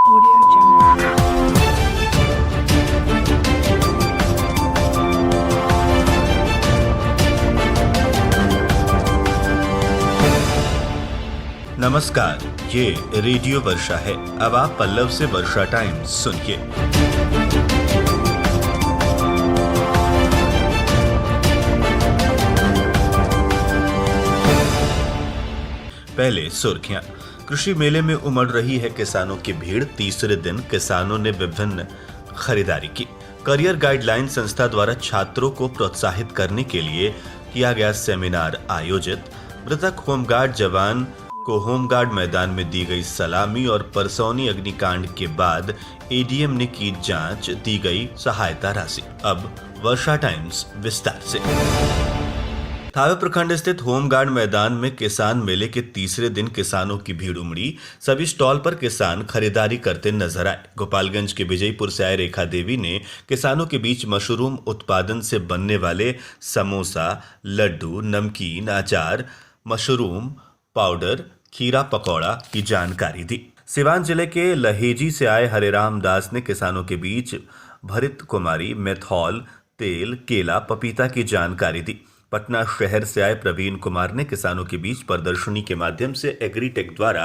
Audio Jungle. नमस्कार, ये radio वर्षा है। अब आप पल्लव से वर्षा टाइम्स सुनिए। पहले सुर्खियां। कृषि मेले में उमड़ रही है किसानों की भीड़। तीसरे दिन किसानों ने विभिन्न खरीदारी की। करियर गाइडलाइन संस्था द्वारा छात्रों को प्रोत्साहित करने के लिए किया गया सेमिनार आयोजित। मृतक होमगार्ड जवान को होमगार्ड मैदान में दी गई सलामी और परसौनी अग्निकांड के बाद एडीएम ने की जांच, दी गई सहायता राशि। अब वर्षा टाइम्स विस्तार से। थावे प्रखंड स्थित होमगार्ड मैदान में किसान मेले के तीसरे दिन किसानों की भीड़ उमड़ी। सभी स्टॉल पर किसान खरीदारी करते नजर आए। गोपालगंज के विजयपुर से आए रेखा देवी ने किसानों के बीच मशरूम उत्पादन से बनने वाले समोसा, लड्डू, नमकीन, अचार, मशरूम पाउडर, खीरा पकौड़ा की जानकारी दी। सिवान जिले के लहेजी से आए हरेराम दास ने किसानों के बीच भरित कुमारी, मेथॉल, तेल, केला, पपीता की जानकारी दी। पटना शहर से आए प्रवीण कुमार ने किसानों के बीच प्रदर्शनी के माध्यम से एग्रीटेक द्वारा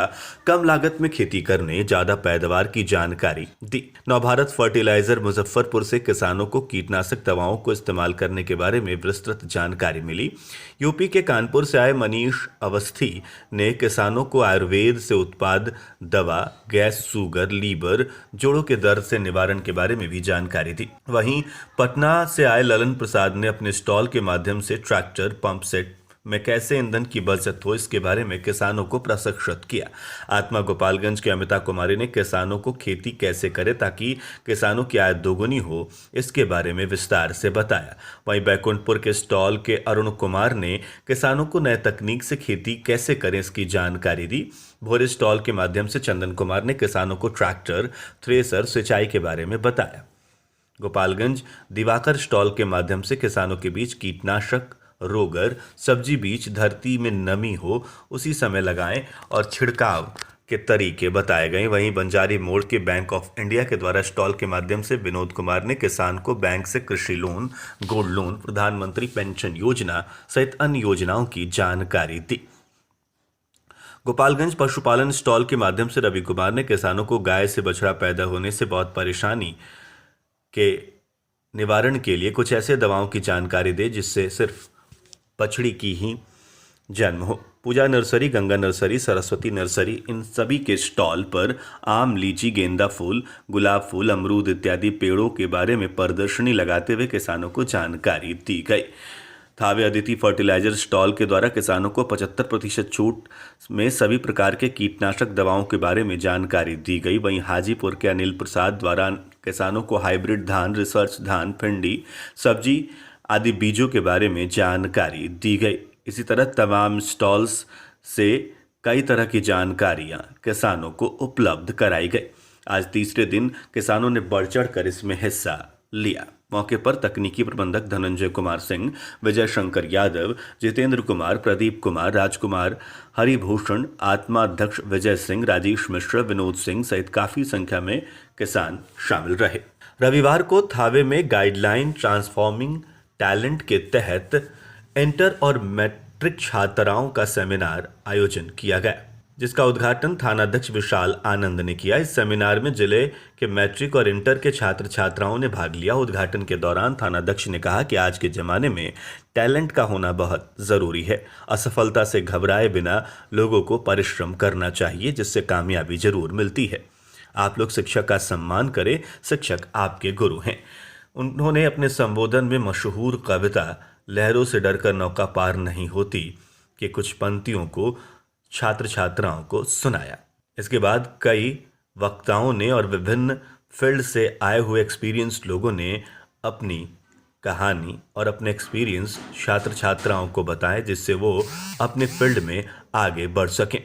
कम लागत में खेती करने, ज्यादा पैदावार की जानकारी दी। नवभारत फर्टिलाइजर मुजफ्फरपुर से किसानों को कीटनाशक दवाओं को इस्तेमाल करने के बारे में विस्तृत जानकारी मिली। यूपी के कानपुर से आए मनीष अवस्थी ने किसानों को आयुर्वेद से उत्पाद दवा, गैस, शुगर, लीवर, जोड़ों के दर्द से निवारण के बारे में भी जानकारी दी। वहीं पटना से आए ललन प्रसाद ने अपने स्टॉल के माध्यम से ट्रैक्टर, पंप सेट में कैसे ईंधन की बचत हो, इसके बारे में किसानों को प्रशिक्षित किया। आत्मा गोपालगंज के अमिता कुमारी ने किसानों को खेती कैसे करें ताकि किसानों की आय दोगुनी हो, इसके बारे में विस्तार से बताया। वहीं बैकुंठपुर के स्टॉल के अरुण कुमार ने किसानों को नए तकनीक से खेती कैसे करें, इसकी जानकारी दी। भोरे स्टॉल के माध्यम से चंदन कुमार ने किसानों को ट्रैक्टर, थ्रेसर, सिंचाई के बारे में बताया। गोपालगंज दिवाकर स्टॉल के माध्यम से किसानों के बीच कीटनाशक, रोगर, सब्जी बीज धरती में नमी हो उसी समय लगाएं और छिड़काव के तरीके बताए गए। वहीं बंजारी मोड़ के बैंक ऑफ इंडिया के द्वारा स्टॉल के माध्यम से विनोद कुमार ने किसान को बैंक से कृषि लोन, गोल्ड लोन, प्रधानमंत्री पेंशन योजना सहित अन्य योजनाओं की जानकारी दी। गोपालगंज पशुपालन स्टॉल के माध्यम से रवि कुमार ने किसानों को गाय से बछड़ा पैदा होने से बहुत परेशानी के निवारण के लिए कुछ ऐसे दवाओं की जानकारी दे जिससे सिर्फ बछड़ी की ही जन्म हो। Puja nursery, Ganga nursery, Saraswati nursery, इन सभी के स्टॉल पर आम, लीची, गेंदा फूल, गुलाब फूल, अमरूद इत्यादि पेड़ों के बारे में प्रदर्शनी लगाते हुए किसानों को जानकारी दी गई। थावे अदिति फर्टिलाइजर स्टॉल के द्वारा किसानों को 75% छूट में सभी प्रकार के कीटनाशक दवाओं के बारे में जानकारी दी गई। वहीं हाजीपुर के अनिल प्रसाद द्वारा किसानों को हाइब्रिड धान, रिसर्च धान, भिंडी, सब्जी आदि बीजों के बारे में जानकारी दी गई। इसी तरह तमाम स्टॉल्स से कई तरह की जानकारियां किसानों को उपलब्ध कराई गई। आज तीसरे दिन किसानों ने बढ़ चढ़कर इसमें हिस्सा लिया। मौके पर तकनीकी प्रबंधक धनंजय कुमार सिंह, विजय शंकर यादव, जितेंद्र कुमार, प्रदीप कुमार, राजकुमार, हरिभूषण, आत्मा अध्यक्ष विजय सिंह, राजेश मिश्र, विनोद सिंह सहित काफी संख्या में किसान शामिल रहे। रविवार को थावे में गाइडलाइन ट्रांसफॉर्मिंग टैलेंट के तहत इंटर और मैट्रिक छात्राओं का सेमिनार आयोजन किया गया, जिसका उद्घाटन थानाध्यक्ष विशाल आनंद ने किया। इस सेमिनार में जिले के मैट्रिक और इंटर के छात्र छात्राओं ने भाग लिया। उद्घाटन के दौरान थानाध्यक्ष ने कहा कि आज के जमाने में टैलेंट का होना बहुत जरूरी है। असफलता से घबराए बिना लोगों को परिश्रम करना चाहिए, जिससे कामयाबी जरूर मिलती है। आप लोग शिक्षक का सम्मान करें, शिक्षक आपके गुरु हैं। उन्होंने अपने संबोधन में मशहूर कविता लहरों से डरकर नौका पार नहीं होती के कुछ पंक्तियों को छात्र छात्राओं को सुनाया। इसके बाद कई वक्ताओं ने और विभिन्न फील्ड से आए हुए एक्सपीरियंस्ड लोगों ने अपनी कहानी और अपने एक्सपीरियंस छात्र छात्राओं को बताए, जिससे वो अपने फील्ड में आगे बढ़ सकें।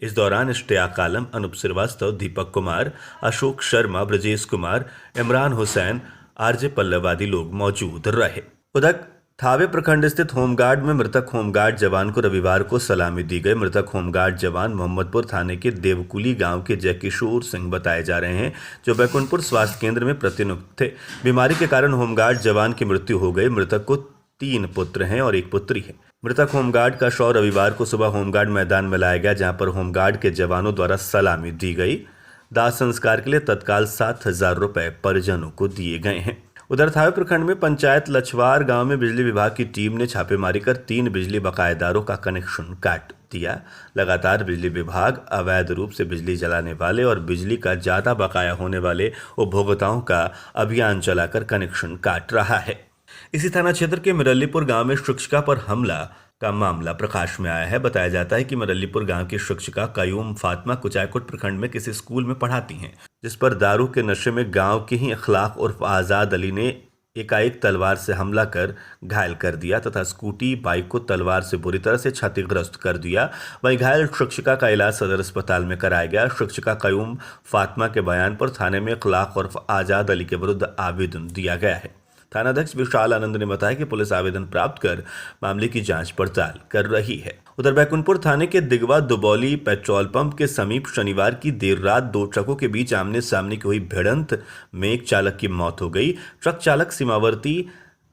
इस दौरान इश्तियाक आलम, अनूप श्रीवास्तव, दीपक कुमार, अशोक शर्मा, ब्रजेश कुमार, इमरान हुसैन, आरजे पल्लव आदि लोग मौजूद रहे। उधर थावे प्रखंड स्थित होमगार्ड में मृतक होमगार्ड जवान को रविवार को सलामी दी गई। मृतक होमगार्ड जवान मोहम्मदपुर थाने के देवकुली गांव के जयकिशोर सिंह बताए जा रहे हैं, जो बैकुंठपुर स्वास्थ्य केंद्र में प्रतिनियुक्त थे। बीमारी के कारण होमगार्ड जवान की मृत्यु हो गई। मृतक को 3 पुत्र हैं और 1 पुत्री है। मृतक होमगार्ड का शव रविवार को सुबह होमगार्ड मैदान में लाया गया, जहां पर होमगार्ड के जवानों द्वारा सलामी दी गई। दाह संस्कार के लिए तत्काल 7,000 रुपए परिजनों को दिए गए हैं। उधर थावे प्रखंड में पंचायत लछवार गांव में बिजली विभाग की टीम ने छापेमारी कर 3 बिजली बकायेदारों का कनेक्शन काट दिया। लगातार बिजली विभाग अवैध रूप से बिजली जलाने वाले और बिजली का ज्यादा बकाया होने वाले उपभोक्ताओं का अभियान चलाकर कनेक्शन काट रहा है। इसी थाना क्षेत्र के मिरल्लीपुर गांव में शिक्षिका पर हमला का मामला प्रकाश में आया है। बताया जाता है कि मिरल्लीपुर गांव की शिक्षिका कयूम फातिमा कुचायकोट प्रखंड में किसी स्कूल में पढ़ाती हैं, जिस पर दारू के नशे में गांव के ही अखलाक उर्फ आजाद अली ने एकाएक तलवार से हमला कर घायल कर दिया तथा स्कूटी बाइक को तलवार से बुरी तरह से क्षतिग्रस्त कर दिया। वहीं घायल शिक्षिका का इलाज सदर अस्पताल में कराया गया। शिक्षिका कयूम फातिमा के बयान पर थाने में अखलाक उर्फ आजाद अली के विरुद्ध आवेदन दिया गया है। थानाध्यक्ष विशाल आनंद ने बताया कि पुलिस आवेदन प्राप्त कर मामले की जांच पड़ताल कर रही है। उधर बैकुंठपुर थाने के दिगवा दुबौली पेट्रोल पंप के समीप शनिवार की देर रात 2 ट्रकों के बीच आमने सामने की हुई भिड़ंत में एक चालक की मौत हो गई। ट्रक चालक सीमावर्ती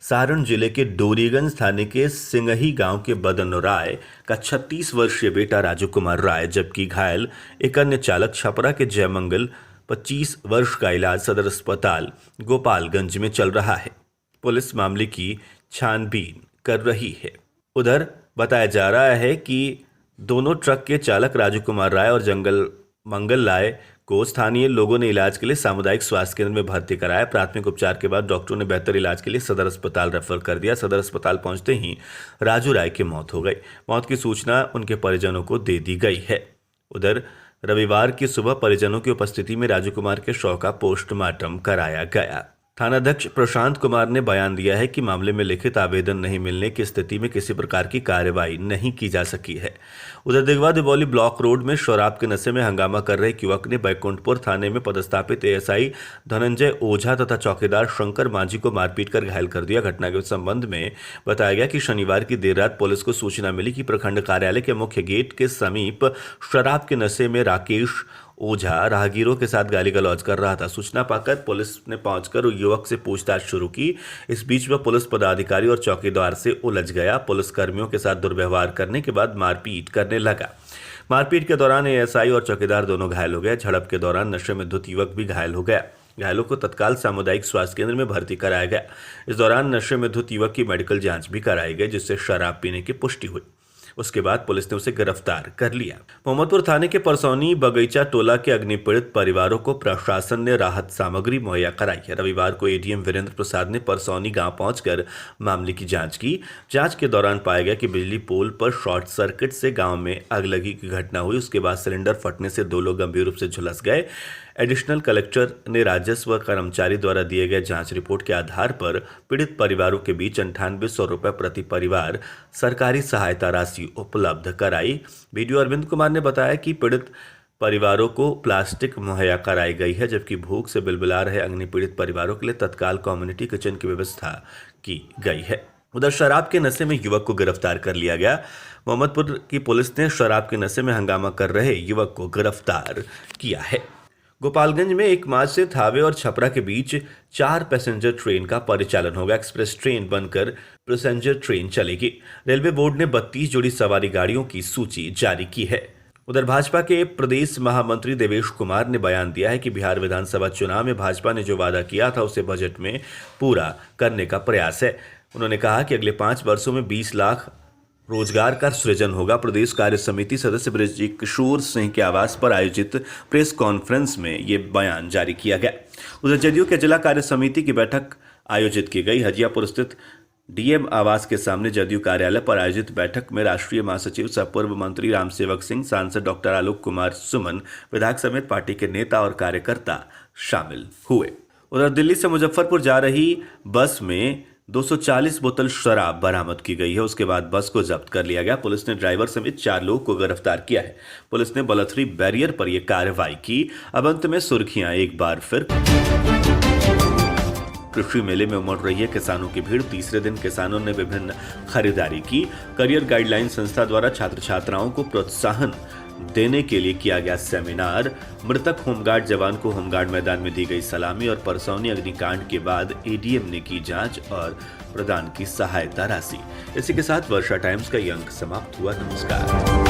सारण जिले के डोरीगंज थाने के सिंगही गांव के बदन राय का 36 वर्षीय बेटा राजू कुमार राय, जबकि घायल एक अन्य चालक छपरा के जयमंगल 25 वर्ष का इलाज सदर अस्पताल गोपालगंज में चल रहा है। पुलिस मामले की छानबीन कर रही है। उधर बताया जा रहा है कि दोनों ट्रक के चालक राजू कुमार राय और मंगल राय को स्थानीय लोगों ने इलाज के लिए सामुदायिक स्वास्थ्य केंद्र में भर्ती कराया। प्राथमिक उपचार के बाद डॉक्टरों ने बेहतर इलाज के लिए सदर अस्पताल रेफर कर दिया। सदर अस्पताल पहुंचते ही राजू राय की मौत हो गई। मौत की सूचना उनके परिजनों को दे दी गई है। उधर रविवार की सुबह परिजनों की उपस्थिति में राजू कुमार के शव का पोस्टमार्टम कराया गया। थानाध्यक्ष प्रशांत कुमार ने बयान दिया है कि मामले में लिखित आवेदन नहीं मिलने की स्थिति में किसी प्रकार की कार्रवाई नहीं की जा सकी है। उधर दिगवा दिबौली ब्लॉक रोड में शराब के नशे में हंगामा कर रहे एक युवक ने बैकुंठपुर थाने में पदस्थापित एएसआई धनंजय ओझा तथा चौकीदार शंकर मांझी को मारपीट कर घायल कर दिया। घटना के संबंध में बताया गया कि शनिवार की देर रात पुलिस को सूचना मिली कि प्रखंड कार्यालय के मुख्य गेट के समीप शराब के नशे में राकेश ओझा राहगीरों के साथ गाली गलौज कर रहा था। सूचना पाकर पुलिस ने पहुंचकर युवक से पूछताछ शुरू की। इस बीच वह पुलिस पदाधिकारी और चौकीदार से उलझ गया। पुलिस कर्मियों के साथ दुर्व्यवहार करने के बाद मारपीट करने लगा। मारपीट के दौरान एएसआई और चौकीदार दोनों घायल हो गए। झड़प के दौरान नशे में धुत युवक भी घायल हो गया। घायलों को तत्काल सामुदायिक स्वास्थ्य केंद्र में भर्ती कराया गया। इस दौरान नशे में धुत युवक की मेडिकल जांच भी कराई गई, जिससे शराब पीने की पुष्टि हुई। उसके बाद पुलिस ने उसे गिरफ्तार कर लिया। मोहम्मदपुर थाने के परसौनी बगीचा टोला के अग्निपीड़ित परिवारों को प्रशासन ने राहत सामग्री मुहैया कराई है। रविवार को एडीएम वीरेंद्र प्रसाद ने परसौनी गांव पहुंचकर मामले की जांच की। जांच के दौरान पाया गया कि बिजली पोल पर शॉर्ट सर्किट से गांव में आगलगी की घटना हुई। उसके बाद सिलेंडर फटने से 2 लोग गंभीर रूप से झुलस गए। एडिशनल कलेक्टर ने राजस्व कर्मचारी द्वारा दिए गए जांच रिपोर्ट के आधार पर पीड़ित परिवारों के बीच 9800 रुपए प्रति परिवार सरकारी सहायता राशि उपलब्ध कराई। बीडीओ अरविंद कुमार ने बताया कि पीड़ित परिवारों को प्लास्टिक मुहैया कराई गई है, जबकि भूख से बिलबिला रहे अग्निपीड़ित परिवारों के लिए तत्काल कम्युनिटी किचन की व्यवस्था की गई है। उधर शराब के नशे में युवक को गिरफ्तार कर लिया गया। मोहम्मदपुर की पुलिस ने शराब के नशे में हंगामा कर रहे युवक को गिरफ्तार किया है। गोपालगंज में 1 मार्च से थावे और छपरा के बीच 4 पैसेंजर ट्रेन का परिचालन होगा। एक्सप्रेस ट्रेन बनकर पैसेंजर ट्रेन चलेगी। रेलवे बोर्ड ने 32 जोड़ी सवारी गाड़ियों की सूची जारी की है। उधर भाजपा के प्रदेश महामंत्री देवेश कुमार ने बयान दिया है कि बिहार विधानसभा चुनाव में भाजपा ने जो वादा किया था उसे बजट में पूरा करने का प्रयास है। उन्होंने कहा कि अगले 5 वर्षों में 20 लाख रोजगार का सृजन होगा। प्रदेश कार्य समिति सदस्य बृजकिशोर सिंह के आवास पर आयोजित प्रेस कॉन्फ्रेंस में ये बयान जारी किया गया। उधर जदयू के जिला कार्य समिति की बैठक आयोजित की गई। हजियापुर स्थित डीएम आवास के सामने जदयू कार्यालय पर आयोजित बैठक में राष्ट्रीय महासचिव सह पूर्व मंत्री रामसेवक सिंह, सांसद डॉक्टर आलोक कुमार सुमन, विधायक समेत पार्टी के नेता और कार्यकर्ता शामिल हुए। उधर दिल्ली से मुजफ्फरपुर जा रही बस में 240 बोतल शराब बरामद की गई है। उसके बाद बस को जब्त कर लिया गया। पुलिस ने ड्राइवर समेत 4 लोगों को गिरफ्तार किया है। पुलिस ने बलथरी बैरियर पर यह कार्रवाई की। अब अंत में सुर्खियां एक बार फिर। कृषि मेले में उमड़ रही है किसानों की भीड़। तीसरे दिन किसानों ने विभिन्न खरीदारी की। करियर गाइडलाइन संस्था द्वारा छात्र छात्राओं को प्रोत्साहन देने के लिए किया गया सेमिनार। मृतक होमगार्ड जवान को होमगार्ड मैदान में दी गई सलामी और परसौनी अग्निकांड के बाद एडीएम ने की जांच और प्रदान की सहायता राशि। इसी के साथ वर्षा टाइम्स का ये अंक समाप्त हुआ। नमस्कार।